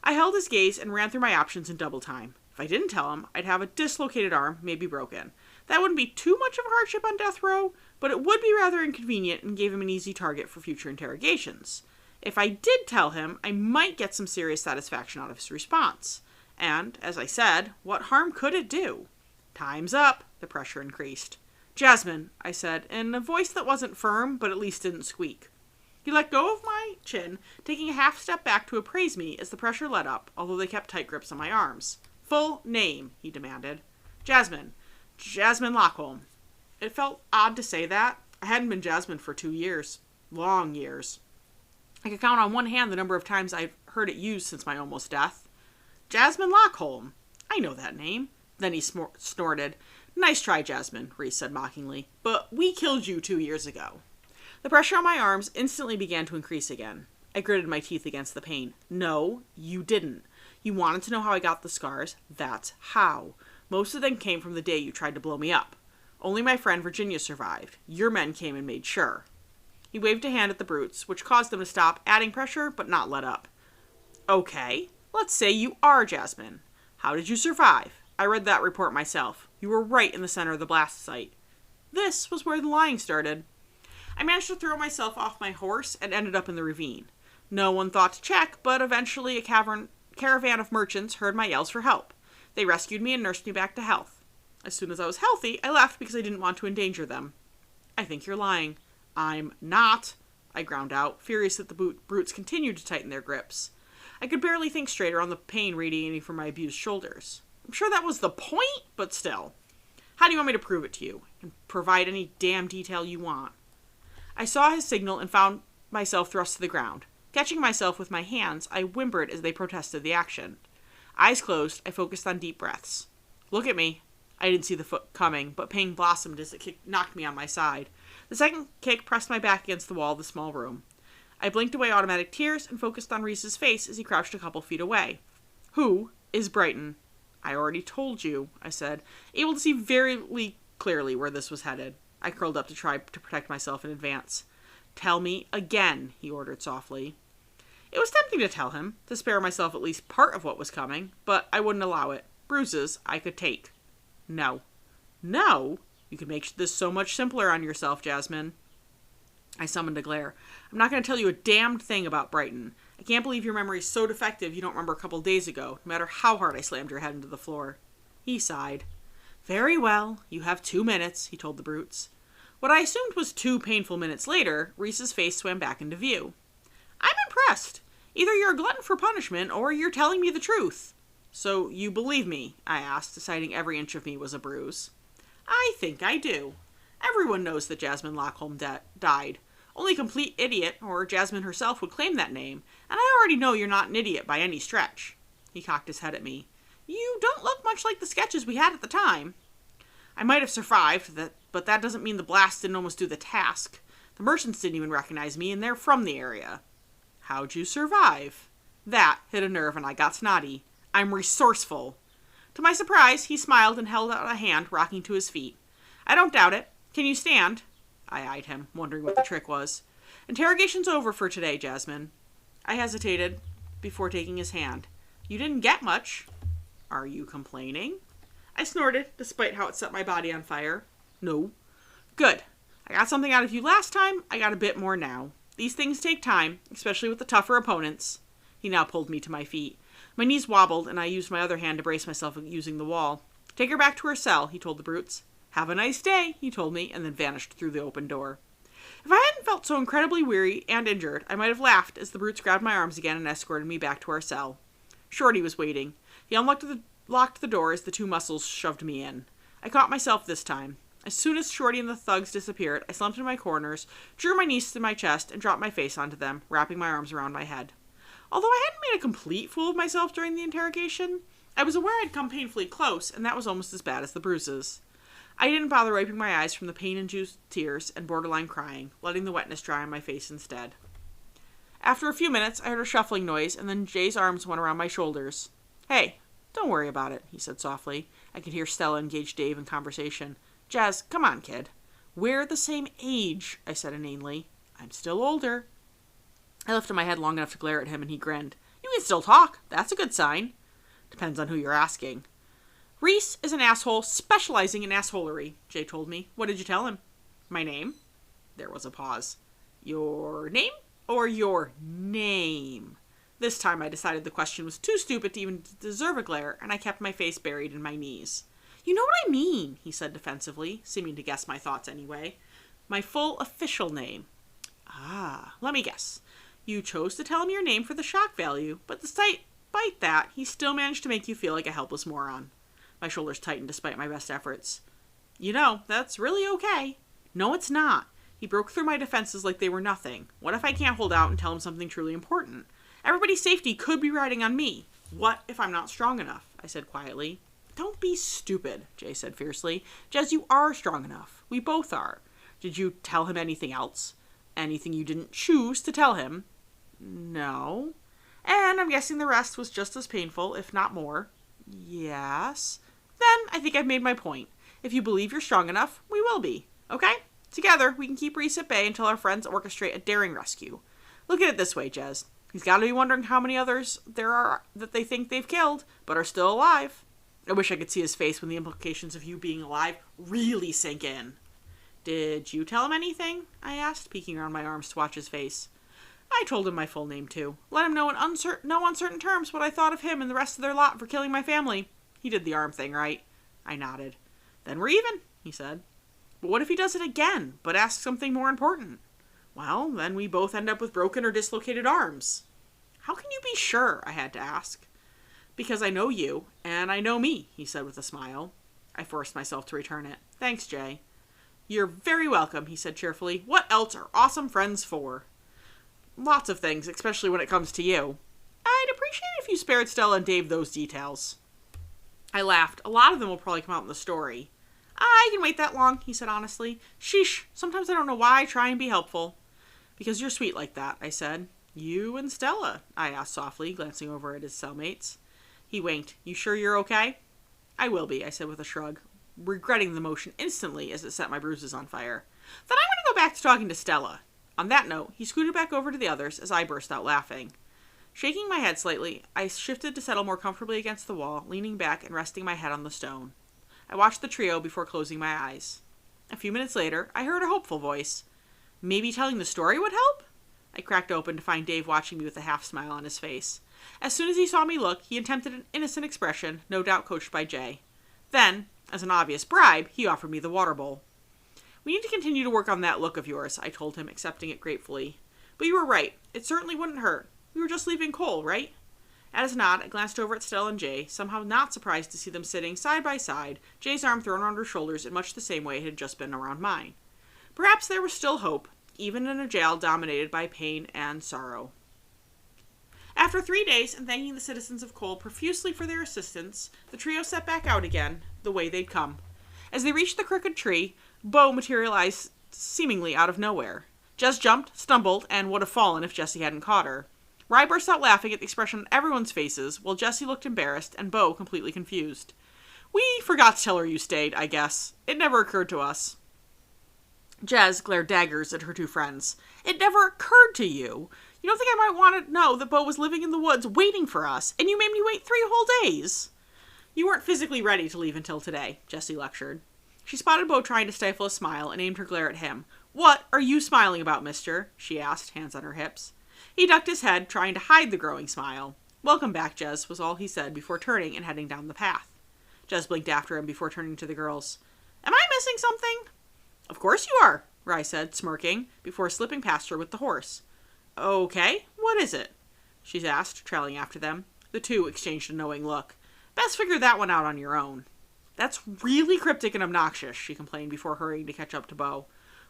I held his gaze and ran through my options in double time. If I didn't tell him, I'd have a dislocated arm, maybe broken. That wouldn't be too much of a hardship on death row, but it would be rather inconvenient and gave him an easy target for future interrogations. If I did tell him, I might get some serious satisfaction out of his response. And, as I said, what harm could it do? Time's up. The pressure increased. Jasmine, I said, in a voice that wasn't firm, but at least didn't squeak. He let go of my chin, taking a half step back to appraise me as the pressure let up, although they kept tight grips on my arms. Full name, he demanded. Jasmine Lockholm. It felt odd to say that. I hadn't been Jasmine for 2 years. Long years. I could count on one hand the number of times I've heard it used since my almost death. Jasmine Lockholm. I know that name. Then he snorted. Nice try, Jasmine, Rees said mockingly. But we killed you 2 years ago. The pressure on my arms instantly began to increase again. I gritted my teeth against the pain. No, you didn't. You wanted to know how I got the scars. That's how. Most of them came from the day you tried to blow me up. Only my friend Virginia survived. Your men came and made sure. He waved a hand at the brutes, which caused them to stop adding pressure, but not let up. Okay, let's say you are Jasmine. How did you survive? I read that report myself. You were right in the center of the blast site. This was where the lying started. I managed to throw myself off my horse and ended up in the ravine. No one thought to check, but eventually a caravan of merchants heard my yells for help. They rescued me and nursed me back to health. As soon as I was healthy, I left because I didn't want to endanger them. I think you're lying. I'm not, I ground out, furious that the brutes continued to tighten their grips. I could barely think straighter on the pain radiating from my abused shoulders. I'm sure that was the point, but still. How do you want me to prove it to you? And provide any damn detail you want. I saw his signal and found myself thrust to the ground. Catching myself with my hands, I whimpered as they protested the action. Eyes closed, I focused on deep breaths. Look at me. I didn't see the foot coming, but pain blossomed as it knocked me on my side. The second kick pressed my back against the wall of the small room. I blinked away automatic tears and focused on Rees's face as he crouched a couple feet away. Who is Brighton? I already told you, I said, able to see very clearly where this was headed. I curled up to try to protect myself in advance. Tell me again, he ordered softly. It was tempting to tell him, to spare myself at least part of what was coming, but I wouldn't allow it. Bruises I could take. No. No? You could make this so much simpler on yourself, Jasmine. I summoned a glare. I'm not going to tell you a damned thing about Brighton. I can't believe your memory's so defective you don't remember a couple days ago, no matter how hard I slammed your head into the floor. He sighed. Very well, you have 2 minutes, he told the brutes. What I assumed was 2 painful minutes later, Rees's face swam back into view. I'm impressed. Either you're a glutton for punishment, or you're telling me the truth. So you believe me? I asked, deciding every inch of me was a bruise. I think I do. Everyone knows that Jasmine Lockholm died. Only a complete idiot, or Jasmine herself, would claim that name, and I already know you're not an idiot by any stretch. He cocked his head at me. You don't look much like the sketches we had at the time. I might have survived, but that doesn't mean the blast didn't almost do the task. The merchants didn't even recognize me, and they're from the area. How'd you survive? That hit a nerve, and I got snotty. I'm resourceful. To my surprise, he smiled and held out a hand, rocking to his feet. I don't doubt it. Can you stand? I eyed him, wondering what the trick was. Interrogation's over for today, Jasmine. I hesitated before taking his hand. You didn't get much. Are you complaining? I snorted, despite how it set my body on fire. No. Good. I got something out of you last time. I got a bit more now. These things take time, especially with the tougher opponents. He now pulled me to my feet. My knees wobbled, and I used my other hand to brace myself using the wall. Take her back to her cell, he told the brutes. Have a nice day, he told me, and then vanished through the open door. If I hadn't felt so incredibly weary and injured, I might have laughed as the brutes grabbed my arms again and escorted me back to our cell. Shorty was waiting. He locked the door as the two muscles shoved me in. I caught myself this time. As soon as Shorty and the thugs disappeared, I slumped in my corners, drew my knees to my chest, and dropped my face onto them, wrapping my arms around my head. Although I hadn't made a complete fool of myself during the interrogation, I was aware I'd come painfully close, and that was almost as bad as the bruises. I didn't bother wiping my eyes from the pain-induced tears and borderline crying, letting the wetness dry on my face instead. After a few minutes, I heard a shuffling noise, and then Jay's arms went around my shoulders. Hey, don't worry about it, he said softly. I could hear Stella engage Dave in conversation. Jazz, come on, kid. We're the same age, I said inanely. I'm still older. I lifted my head long enough to glare at him, and he grinned. You can still talk. That's a good sign. Depends on who you're asking. Rees is an asshole specializing in assholery, Jay told me. What did you tell him? My name? There was a pause. Your name or your name? This time I decided the question was too stupid to even deserve a glare, and I kept my face buried in my knees. You know what I mean, he said defensively, seeming to guess my thoughts anyway. My full official name. Ah, let me guess. You chose to tell him your name for the shock value, but despite that, he still managed to make you feel like a helpless moron. My shoulders tightened despite my best efforts. You know, that's really okay. No, it's not. He broke through my defenses like they were nothing. What if I can't hold out and tell him something truly important? Everybody's safety could be riding on me. What if I'm not strong enough? I said quietly. Don't be stupid, Jay said fiercely. Jez, you are strong enough. We both are. Did you tell him anything else? Anything you didn't choose to tell him? No. And I'm guessing the rest was just as painful, if not more. Yes. Then I think I've made my point. If you believe you're strong enough, we will be. Okay? Together, we can keep Rees at bay until our friends orchestrate a daring rescue. Look at it this way, Jez. He's got to be wondering how many others there are that they think they've killed, but are still alive. I wish I could see his face when the implications of you being alive really sink in. Did you tell him anything? I asked, peeking around my arms to watch his face. I told him my full name, too. Let him know in no uncertain terms what I thought of him and the rest of their lot for killing my family. He did the arm thing, right? I nodded. Then we're even, he said. But what if he does it again, but asks something more important? Well, then we both end up with broken or dislocated arms. How can you be sure? I had to ask. Because I know you, and I know me, he said with a smile. I forced myself to return it. Thanks, Jay. You're very welcome, he said cheerfully. What else are awesome friends for? Lots of things, especially when it comes to you. I'd appreciate it if you spared Stella and Dave those details. I laughed. A lot of them will probably come out in the story. I can wait that long, he said honestly. Sheesh, sometimes I don't know why I try and be helpful. Because you're sweet like that, I said. You and Stella, I asked softly, glancing over at his cellmates. He winked. You sure you're okay? I will be, I said with a shrug, regretting the motion instantly as it set my bruises on fire. Then I'm going to go back to talking to Stella. On that note, he scooted back over to the others as I burst out laughing. Shaking my head slightly, I shifted to settle more comfortably against the wall, leaning back and resting my head on the stone. I watched the trio before closing my eyes. A few minutes later, I heard a hopeful voice. Maybe telling the story would help? I cracked open to find Dave watching me with a half smile on his face. As soon as he saw me look, he attempted an innocent expression, no doubt coached by Jay. Then, as an obvious bribe, he offered me the water bowl. We need to continue to work on that look of yours, I told him, accepting it gratefully. But you were right. It certainly wouldn't hurt. We were just leaving Cole, right? At his nod, I glanced over at Stella and Jay, somehow not surprised to see them sitting side by side, Jay's arm thrown around her shoulders in much the same way it had just been around mine. Perhaps there was still hope, even in a jail dominated by pain and sorrow. After 3 days and thanking the citizens of Cole profusely for their assistance, the trio set back out again, the way they'd come. As they reached the crooked tree, Bo materialized seemingly out of nowhere. Jess jumped, stumbled, and would have fallen if Jessie hadn't caught her. Rye burst out laughing at the expression on everyone's faces, while Jessie looked embarrassed and Bo completely confused. We forgot to tell her you stayed, I guess. It never occurred to us. Jez glared daggers at her two friends. It never occurred to you? You don't think I might want to know that Bo was living in the woods waiting for us, and you made me wait 3 whole days? You weren't physically ready to leave until today, Jessie lectured. She spotted Bo trying to stifle a smile and aimed her glare at him. What are you smiling about, mister? She asked, hands on her hips. He ducked his head, trying to hide the growing smile. Welcome back, Jez, was all he said before turning and heading down the path. Jez blinked after him before turning to the girls. Am I missing something? Of course you are, Rye said, smirking, before slipping past her with the horse. Okay, what is it? She asked, trailing after them. The two exchanged a knowing look. Best figure that one out on your own. That's really cryptic and obnoxious, she complained before hurrying to catch up to Bo.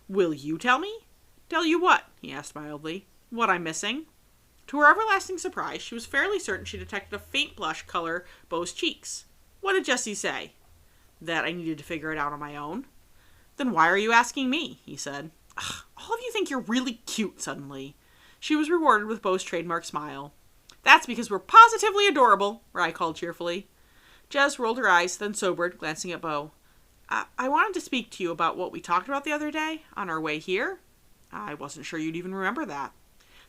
Will you tell me? Tell you what? He asked mildly. What I'm missing? To her everlasting surprise, she was fairly certain she detected a faint blush color Bo's cheeks. What did Jessie say? That I needed to figure it out on my own. Then why are you asking me? He said. Ugh, all of you think you're really cute suddenly. She was rewarded with Bo's trademark smile. That's because we're positively adorable, Rye called cheerfully. Jez rolled her eyes, then sobered, glancing at Bo. I wanted to speak to you about what we talked about the other day, on our way here. I wasn't sure you'd even remember that.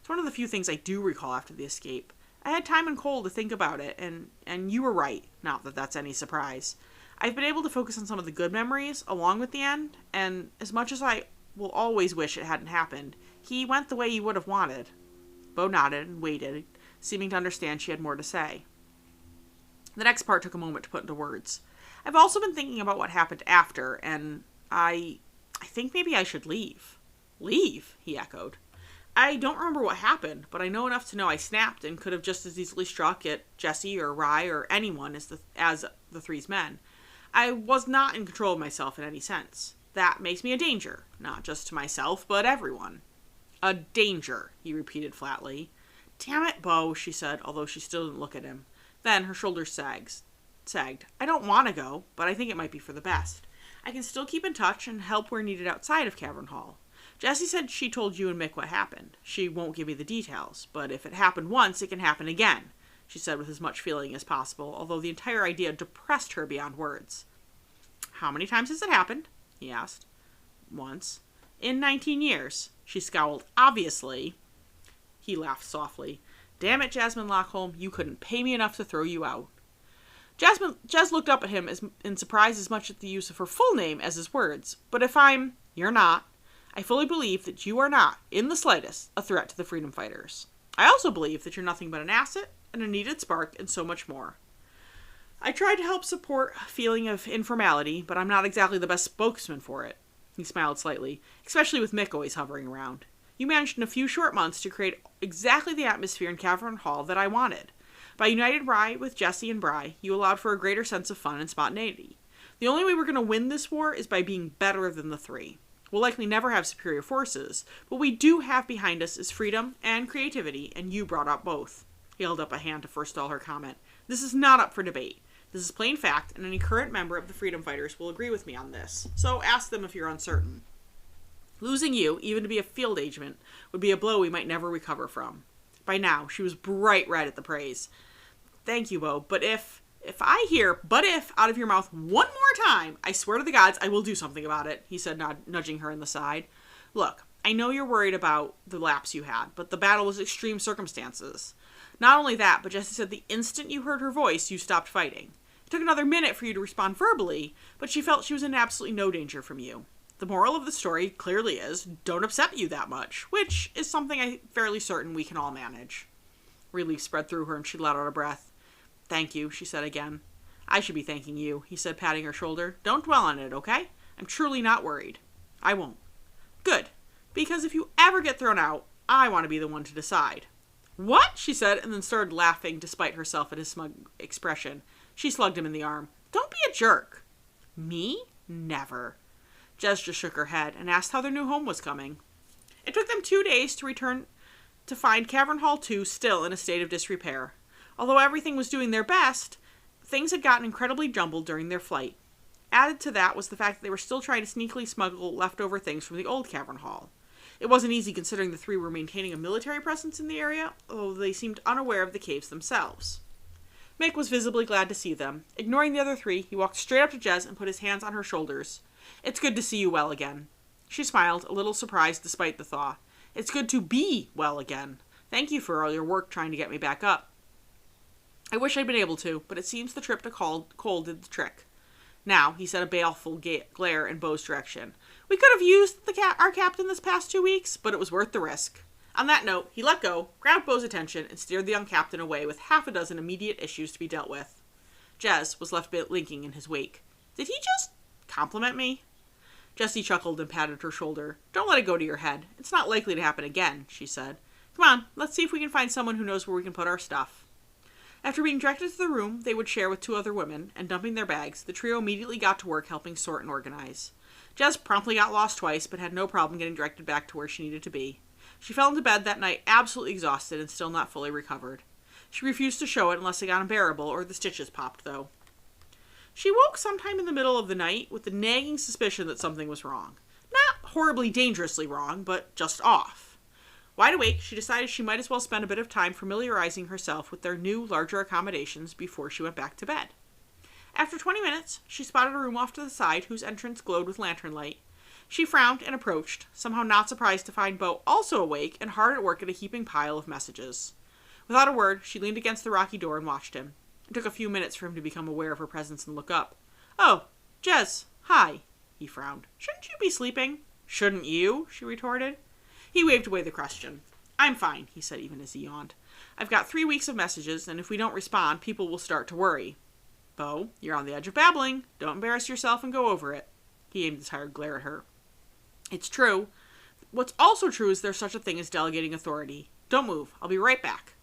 It's one of the few things I do recall after the escape. I had time and coal to think about it, and you were right, not that that's any surprise. I've been able to focus on some of the good memories, along with the end, and as much as I will always wish it hadn't happened, he went the way you would have wanted. Bo nodded and waited, seeming to understand she had more to say. The next part took a moment to put into words. I've also been thinking about what happened after, and I think maybe I should leave. Leave? He echoed. I don't remember what happened, but I know enough to know I snapped and could have just as easily struck at Jessie or Rye or anyone as the three's men. I was not in control of myself in any sense. That makes me a danger, not just to myself, but everyone. A danger, he repeated flatly. Damn it, Bo, she said, although she still didn't look at him. Then her shoulders sagged. I don't want to go, but I think it might be for the best. I can still keep in touch and help where needed outside of Cavern Hall. Jessie said she told you and Mick what happened. She won't give me the details, but if it happened once, it can happen again, she said with as much feeling as possible, although the entire idea depressed her beyond words. How many times has it happened? He asked. Once. In 19 years. She scowled. Obviously. He laughed softly. Damn it, Jasmine Lockholm, you couldn't pay me enough to throw you out. Jez looked up at him in surprise as much at the use of her full name as his words. But if you're not. I fully believe that you are not, in the slightest, a threat to the freedom fighters. I also believe that you're nothing but an asset and a needed spark and so much more. I tried to help support a feeling of informality, but I'm not exactly the best spokesman for it. He smiled slightly, especially with Mick always hovering around. You managed in a few short months to create exactly the atmosphere in Cavern Hall that I wanted. By uniting Rye with Jessie and Bry, you allowed for a greater sense of fun and spontaneity. The only way we're going to win this war is by being better than the three. We'll likely never have superior forces, but we do have behind us is freedom and creativity, and you brought up both. He held up a hand to forestall her comment. This is not up for debate. This is plain fact, and any current member of the freedom fighters will agree with me on this. So ask them if you're uncertain. Losing you, even to be a field agent, would be a blow we might never recover from. By now, she was bright red at the praise. Thank you, Bo, but if I hear "but if" out of your mouth one more time, I swear to the gods I will do something about it, he said, nudging her in the side. Look, I know you're worried about the lapse you had, but the battle was extreme circumstances. Not only that, but Jessie said the instant you heard her voice, you stopped fighting. It took another minute for you to respond verbally, but she felt she was in absolutely no danger from you. The moral of the story clearly is, don't upset you that much, which is something I'm fairly certain we can all manage. Relief spread through her and she let out a breath. Thank you, she said again. I should be thanking you, he said, patting her shoulder. Don't dwell on it, okay? I'm truly not worried. I won't. Good, because if you ever get thrown out, I want to be the one to decide. What? She said, and then started laughing despite herself at his smug expression. She slugged him in the arm. Don't be a jerk. Me? Never. Jez just shook her head and asked how their new home was coming. It took them 2 days to return to find Cavern Hall 2 still in a state of disrepair. Although everything was doing their best, things had gotten incredibly jumbled during their flight. Added to that was the fact that they were still trying to sneakily smuggle leftover things from the old Cavern Hall. It wasn't easy considering the three were maintaining a military presence in the area, although they seemed unaware of the caves themselves. Mick was visibly glad to see them. Ignoring the other three, he walked straight up to Jez and put his hands on her shoulders. It's good to see you well again. She smiled, a little surprised despite the thaw. It's good to be well again. Thank you for all your work trying to get me back up. I wish I'd been able to, but it seems the trip to Cole did the trick. Now, he set a baleful glare in Bo's direction. We could have used our captain this past 2 weeks, but it was worth the risk. On that note, he let go, grabbed Bo's attention, and steered the young captain away with half a dozen immediate issues to be dealt with. Jez was left blinking in his wake. Did he just Compliment me? Jessie chuckled and patted her shoulder. Don't let it go to your head. It's not likely to happen again, she said. Come on, let's see if we can find someone who knows where we can put our stuff. After being directed to the room they would share with 2 other women, and dumping their bags, the trio immediately got to work helping sort and organize. Jess promptly got lost twice, but had no problem getting directed back to where she needed to be. She fell into bed that night absolutely exhausted and still not fully recovered. She refused to show it unless it got unbearable or the stitches popped, though. She woke sometime in the middle of the night with the nagging suspicion that something was wrong. Not horribly dangerously wrong, but just off. Wide awake, she decided she might as well spend a bit of time familiarizing herself with their new, larger accommodations before she went back to bed. After 20 minutes, she spotted a room off to the side whose entrance glowed with lantern light. She frowned and approached, somehow not surprised to find Bo also awake and hard at work at a heaping pile of messages. Without a word, she leaned against the rocky door and watched him. It took a few minutes for him to become aware of her presence and look up. Oh, Jez, hi, he frowned. Shouldn't you be sleeping? Shouldn't you? She retorted. He waved away the question. I'm fine, he said even as he yawned. I've got 3 weeks of messages, and if we don't respond, people will start to worry. Bo, you're on the edge of babbling. Don't embarrass yourself and go over it. He aimed a tired glare at her. It's true. What's also true is there's such a thing as delegating authority. Don't move. I'll be right back.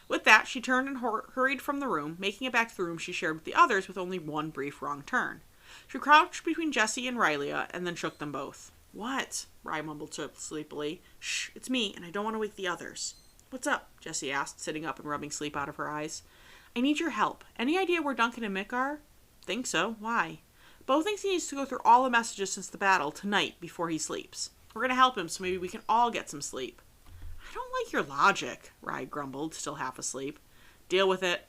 With that, she turned and hurried from the room, making it back to the room she shared with the others with only one brief wrong turn. She crouched between Jessie and Rylia and then shook them both. What? Rye mumbled sleepily. Shh, it's me, and I don't want to wake the others. What's up? Jessie asked, sitting up and rubbing sleep out of her eyes. I need your help. Any idea where Duncan and Mick are? Think so. Why? Bo thinks he needs to go through all the messages since the battle tonight before he sleeps. We're going to help him so maybe we can all get some sleep. I don't like your logic, Rye grumbled, still half asleep. Deal with it.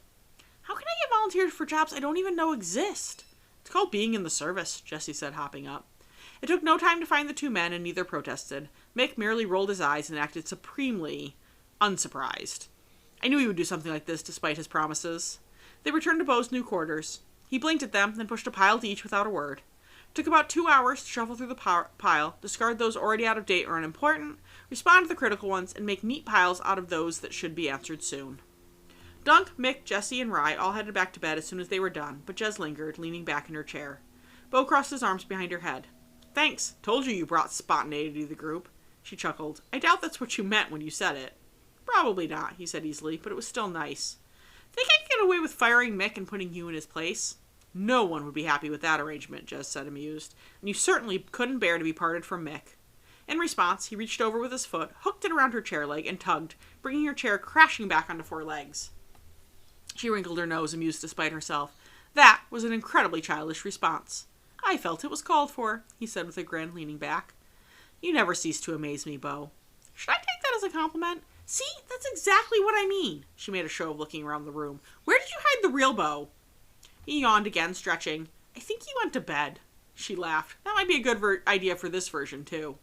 How can I get volunteered for jobs I don't even know exist? It's called being in the service, Jessie said, hopping up. It took no time to find the 2 men, and neither protested. Mick merely rolled his eyes and acted supremely unsurprised. I knew he would do something like this, despite his promises. They returned to Bo's new quarters. He blinked at them, then pushed a pile to each without a word. It took about 2 hours to shuffle through the pile, discard those already out of date or unimportant, respond to the critical ones, and make neat piles out of those that should be answered soon. Dunk, Mick, Jessie, and Rye all headed back to bed as soon as they were done, but Jez lingered, leaning back in her chair. Bo crossed his arms behind her head. Thanks. Told you brought spontaneity to the group. She chuckled. I doubt that's what you meant when you said it. Probably not, he said easily, but it was still nice. Think I could get away with firing Mick and putting you in his place? No one would be happy with that arrangement, Jez said, amused, and you certainly couldn't bear to be parted from Mick. In response, he reached over with his foot, hooked it around her chair leg, and tugged, bringing her chair crashing back onto 4 legs. She wrinkled her nose, amused despite herself. That was an incredibly childish response. I felt it was called for, he said with a grin, leaning back. You never cease to amaze me, Bo. Should I take that as a compliment? See, that's exactly what I mean. She made a show of looking around the room. Where did you hide the real Bo? He yawned again, stretching. I think he went to bed. She laughed. That might be a good idea for this version, too.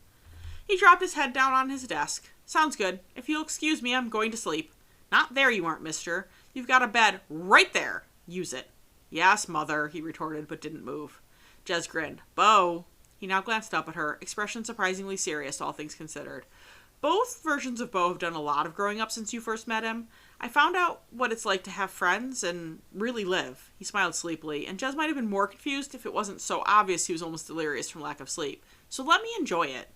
He dropped his head down on his desk. Sounds good. If you'll excuse me, I'm going to sleep. Not there you aren't, mister. You've got a bed right there. Use it. Yes, mother, he retorted, but didn't move. Jez grinned. Bo. He now glanced up at her, expression surprisingly serious, all things considered. Both versions of Bo have done a lot of growing up since you first met him. I found out what it's like to have friends and really live. He smiled sleepily, and Jez might have been more confused if it wasn't so obvious he was almost delirious from lack of sleep. So let me enjoy it.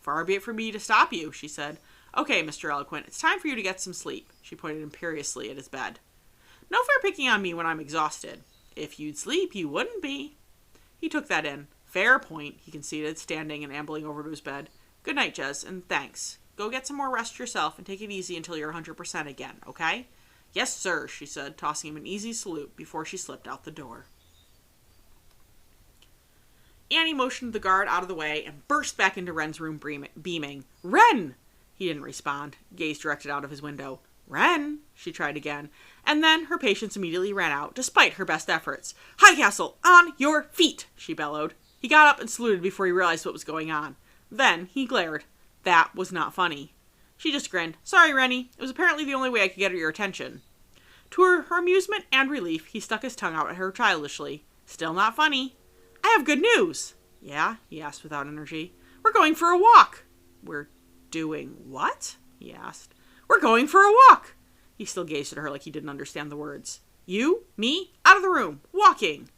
Far be it from me to stop you, she said. Okay, Mr. Eloquent, it's time for you to get some sleep. She pointed imperiously at his bed. No fair picking on me when I'm exhausted. If you'd sleep, you wouldn't be. He took that in. Fair point, he conceded, standing and ambling over to his bed. Good night, Jez, and thanks. Go get some more rest yourself and take it easy until you're 100% again, okay? Yes, sir, she said, tossing him an easy salute before she slipped out the door. Annie motioned the guard out of the way and burst back into Wren's room beaming. Wren! He didn't respond, gaze directed out of his window. Wren, she tried again, and then her patience immediately ran out, despite her best efforts. Highcastle, on your feet, she bellowed. He got up and saluted before he realized what was going on. Then he glared. That was not funny. She just grinned. Sorry, Rennie. It was apparently the only way I could get your attention. To her amusement and relief, he stuck his tongue out at her childishly. Still not funny. I have good news. Yeah? He asked without energy. We're going for a walk. We're doing what? He asked. We're going for a walk. He still gazed at her like he didn't understand the words. You? Me? Out of the room. Walking.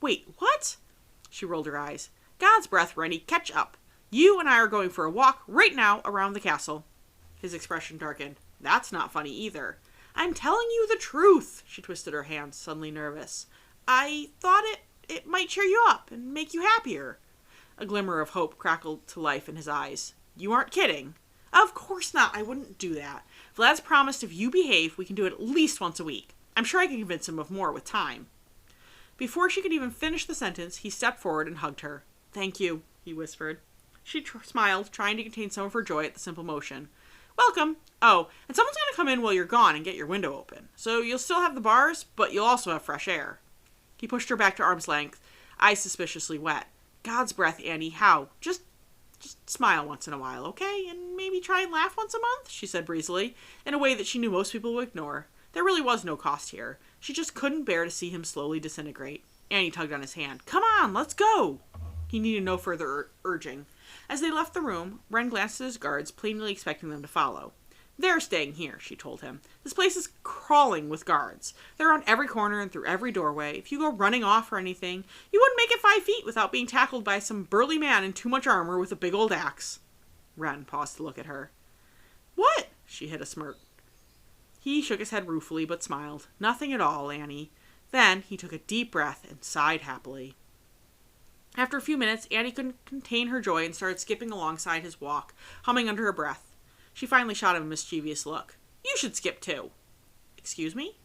Wait, what? She rolled her eyes. God's breath, Rennie, catch up. You and I are going for a walk right now around the castle. His expression darkened. That's not funny either. I'm telling you the truth. She twisted her hands, suddenly nervous. I thought it might cheer you up and make you happier. A glimmer of hope crackled to life in his eyes. You aren't kidding. Of course not. I wouldn't do that. Vlad's promised if you behave, we can do it at least once a week. I'm sure I can convince him of more with time. Before she could even finish the sentence, he stepped forward and hugged her. Thank you, he whispered. She smiled, trying to contain some of her joy at the simple motion. Welcome. Oh, and someone's going to come in while you're gone and get your window open. So you'll still have the bars, but you'll also have fresh air. He pushed her back to arm's length, eyes suspiciously wet. God's breath, Annie, how? Just smile once in a while, okay? And maybe try and laugh once a month, she said breezily, in a way that she knew most people would ignore. There really was no cost here. She just couldn't bear to see him slowly disintegrate. Annie tugged on his hand. Come on, let's go! He needed no further urging. As they left the room, Wren glanced at his guards, plainly expecting them to follow. They're staying here, she told him. This place is crawling with guards. They're on every corner and through every doorway. If you go running off or anything, you wouldn't make it 5 feet without being tackled by some burly man in too much armor with a big old axe. Wren paused to look at her. What? She hid a smirk. He shook his head ruefully but smiled. Nothing at all, Annie. Then he took a deep breath and sighed happily. After a few minutes, Annie couldn't contain her joy and started skipping alongside his walk, humming under her breath. She finally shot him a mischievous look. You should skip too. Excuse me?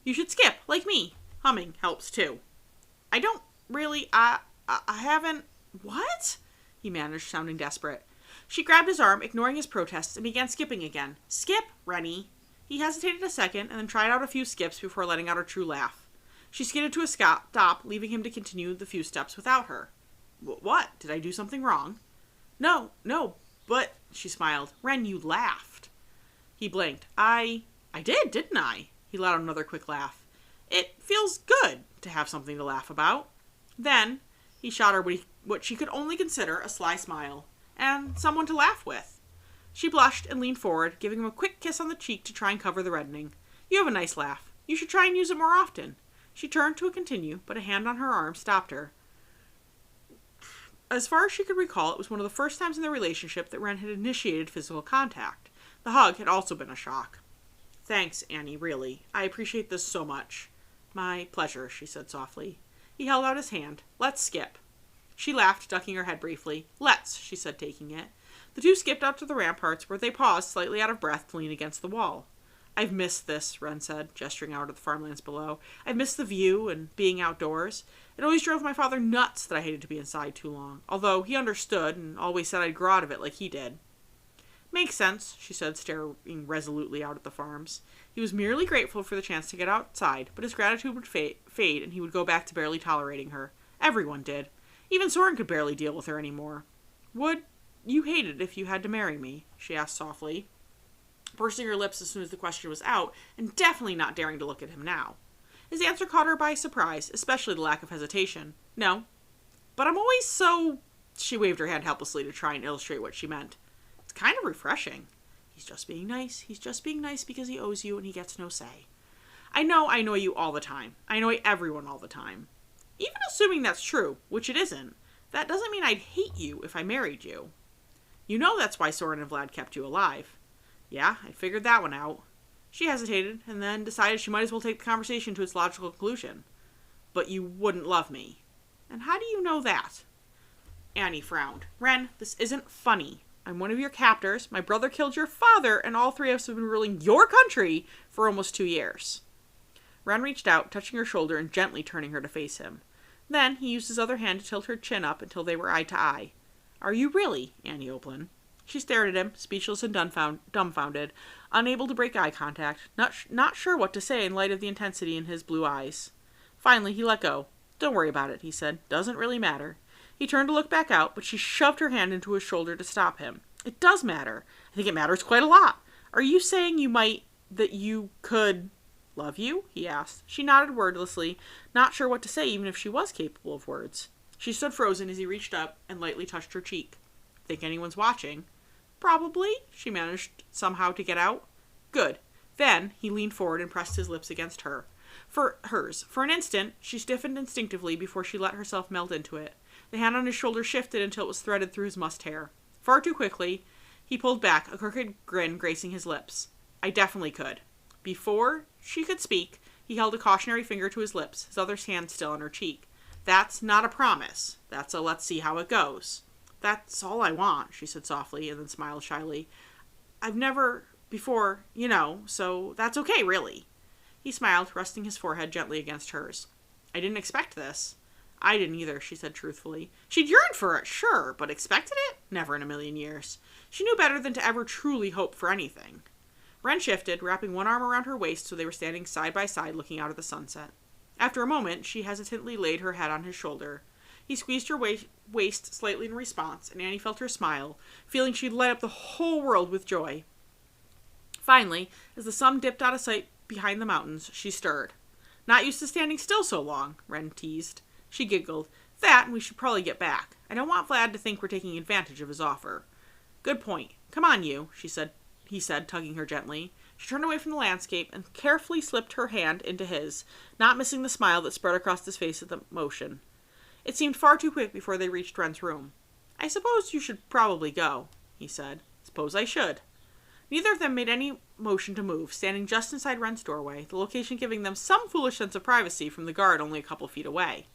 You should skip, like me. Humming helps too. I don't really, I haven't... What? He managed, sounding desperate. She grabbed his arm, ignoring his protests, and began skipping again. Skip, Rennie. He hesitated a second and then tried out a few skips before letting out a true laugh. She skidded to a stop, leaving him to continue the few steps without her. What? Did I do something wrong? No, but, she smiled. Wren, you laughed. He blinked. I did, didn't I? He let out another quick laugh. It feels good to have something to laugh about. Then he shot her what she could only consider a sly smile, and someone to laugh with. She blushed and leaned forward, giving him a quick kiss on the cheek to try and cover the reddening. You have a nice laugh. You should try and use it more often. She turned to continue, but a hand on her arm stopped her. As far as she could recall, it was one of the first times in their relationship that Wren had initiated physical contact. The hug had also been a shock. Thanks, Annie, really. I appreciate this so much. My pleasure, she said softly. He held out his hand. Let's skip. She laughed, ducking her head briefly. Let's, she said, taking it. The two skipped out to the ramparts, where they paused, slightly out of breath, to lean against the wall. I've missed this, Wren said, gesturing out at the farmlands below. I've missed the view and being outdoors. It always drove my father nuts that I hated to be inside too long, although he understood and always said I'd grow out of it like he did. Makes sense, she said, staring resolutely out at the farms. He was merely grateful for the chance to get outside, but his gratitude would fade and he would go back to barely tolerating her. Everyone did. Even Soren could barely deal with her anymore. Would you hate it if you had to marry me? She asked softly, pursing her lips as soon as the question was out, and definitely not daring to look at him now. His answer caught her by surprise, especially the lack of hesitation. No. But I'm always so... She waved her hand helplessly to try and illustrate what she meant. It's kind of refreshing. He's just being nice. He's just being nice because he owes you and he gets no say. I know I annoy you all the time. I annoy everyone all the time. Even assuming that's true, which it isn't, that doesn't mean I'd hate you if I married you. You know that's why Soren and Vlad kept you alive. Yeah, I figured that one out. She hesitated, and then decided she might as well take the conversation to its logical conclusion. But you wouldn't love me. And how do you know that? Annie frowned. Wren, this isn't funny. I'm one of your captors, my brother killed your father, and all three of us have been ruling your country for almost 2 years. Wren reached out, touching her shoulder and gently turning her to face him. Then he used his other hand to tilt her chin up until they were eye to eye. Are you really, Annie Oplin? She stared at him, speechless and dumbfounded, unable to break eye contact, not sure what to say in light of the intensity in his blue eyes. Finally, he let go. Don't worry about it, he said. Doesn't really matter. He turned to look back out, but she shoved her hand into his shoulder to stop him. It does matter. I think it matters quite a lot. Are you saying that you could... Love you? He asked. She nodded wordlessly, not sure what to say even if she was capable of words. She stood frozen as he reached up and lightly touched her cheek. Think anyone's watching? Probably, she managed somehow to get out. Good. Then he leaned forward and pressed his lips against hers. For an instant, she stiffened instinctively before she let herself melt into it. The hand on his shoulder shifted until it was threaded through his mussed hair. Far too quickly, he pulled back, a crooked grin gracing his lips. I definitely could. Before she could speak, he held a cautionary finger to his lips, his other hand still on her cheek. That's not a promise. That's a let's see how it goes. That's all I want, she said softly, and then smiled shyly. I've never before, so that's okay, really. He smiled, resting his forehead gently against hers. I didn't expect this. I didn't either, she said truthfully. She'd yearned for it, sure, but expected it? Never in a million years. She knew better than to ever truly hope for anything. Ren shifted, wrapping one arm around her waist so they were standing side by side looking out at the sunset. After a moment, she hesitantly laid her head on his shoulder. He squeezed her waist slightly in response, and Annie felt her smile, feeling she'd light up the whole world with joy. Finally, as the sun dipped out of sight behind the mountains, she stirred. Not used to standing still so long, Ren teased. She giggled. That, and we should probably get back. I don't want Vlad to think we're taking advantage of his offer. Good point. Come on, you, he said, tugging her gently. She turned away from the landscape and carefully slipped her hand into his, not missing the smile that spread across his face at the motion. It seemed far too quick before they reached Ren's room. I suppose you should probably go, he said. Suppose I should. Neither of them made any motion to move, standing just inside Ren's doorway, the location giving them some foolish sense of privacy from the guard only a couple feet away.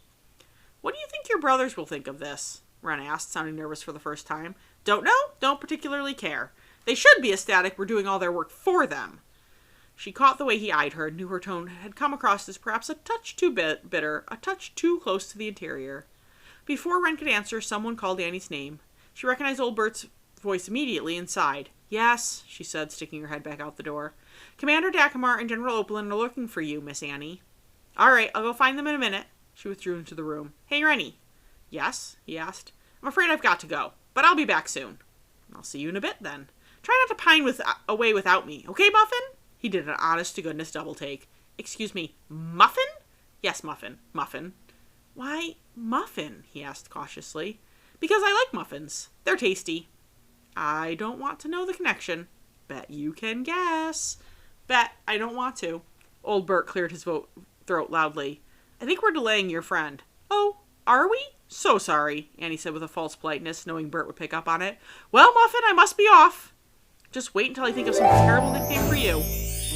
What do you think your brothers will think of this? Ren asked, sounding nervous for the first time. Don't know, don't particularly care. They should be ecstatic we're doing all their work for them. She caught the way he eyed her and knew her tone had come across as perhaps a touch too bitter, a touch too close to the interior. Before Ren could answer, someone called Annie's name. She recognized old Bert's voice immediately and sighed. Yes, she said, sticking her head back out the door. Commander Dacamar and General Opalin are looking for you, Miss Annie. All right, I'll go find them in a minute. She withdrew into the room. Hey, Rennie. Yes, he asked. I'm afraid I've got to go, but I'll be back soon. I'll see you in a bit, then. Try not to pine away without me, okay, Muffin? He did an honest-to-goodness double-take. Excuse me, Muffin? Yes, Muffin. Muffin. Why, Muffin? He asked cautiously. Because I like muffins. They're tasty. I don't want to know the connection. Bet you can guess. Bet I don't want to. Old Bert cleared his throat loudly. I think we're delaying your friend. Oh, are we? So sorry, Annie said with a false politeness, knowing Bert would pick up on it. Well, Muffin, I must be off. Just wait until I think of some terrible nickname for you.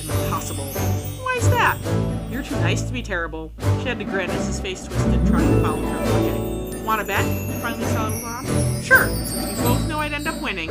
Impossible. Why's that? You're too nice to be terrible. She had to grin as his face twisted, trying to follow her logic. Want to bet? Finally settled on. Sure, since we both know I'd end up winning.